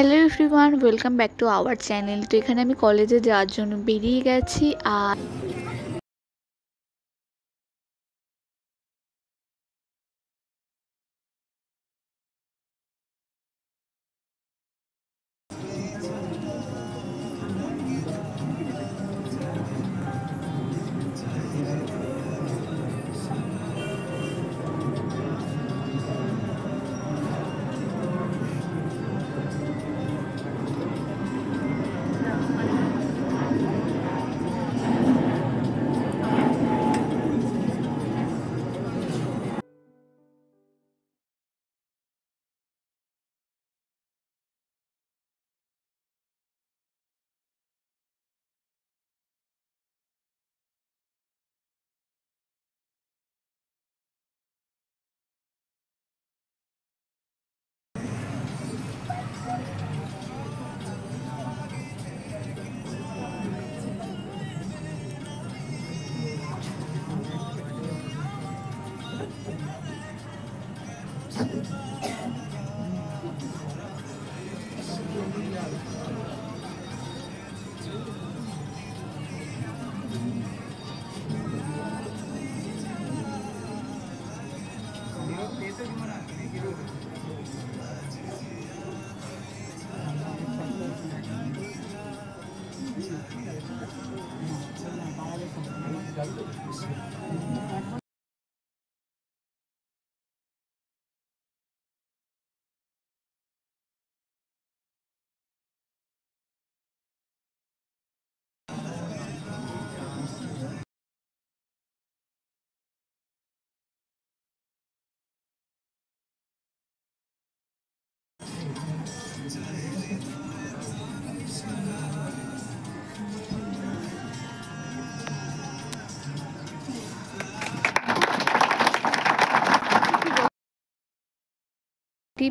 Hello everyone, welcome back to our channel. তো এখানে আমি কলেজে যাওয়ার জন্য বেরিয়ে গেছি। আর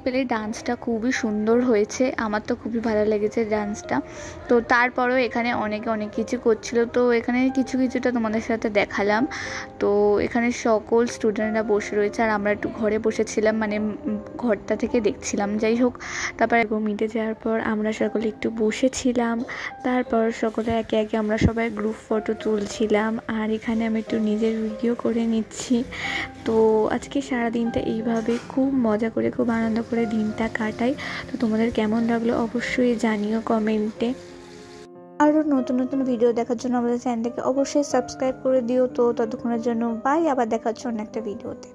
পেলে ডান্সটা খুবই সুন্দর হয়েছে, আমার তো খুবই ভালো লেগেছে ডান্সটা। তো তারপরেও এখানে অনেক কিছু করছিল, তো এখানে কিছুটা তোমাদের সাথে দেখালাম। তো এখানে সকল স্টুডেন্টরা বসে রয়েছে আর আমরা একটু ঘরে বসেছিলাম, মানে ঘরটা থেকে দেখছিলাম। যাই হোক, তারপরে মিটে যাওয়ার পর আমরা সকলে একটু বসেছিলাম। তারপর সকলে একে একে আমরা সবাই গ্রুপ ফটো তুলছিলাম, আর এখানে আমি একটু নিজের ভিডিও করে নিচ্ছি। তো আজকে সারাদিনটা এইভাবে খুব মজা করে, খুব আনন্দ করে দিনটা কাটাই। তো তোমাদের কেমন লাগলো অবশ্যই জানিও কমেন্টে। আরও নতুন ভিডিও দেখার জন্য আমাদের চ্যানেলটাকে অবশ্যই সাবস্ক্রাইব করে দিও। তো ততক্ষণের জন্য বাই, আবার দেখা হচ্ছে অন্য একটা ভিডিওতে।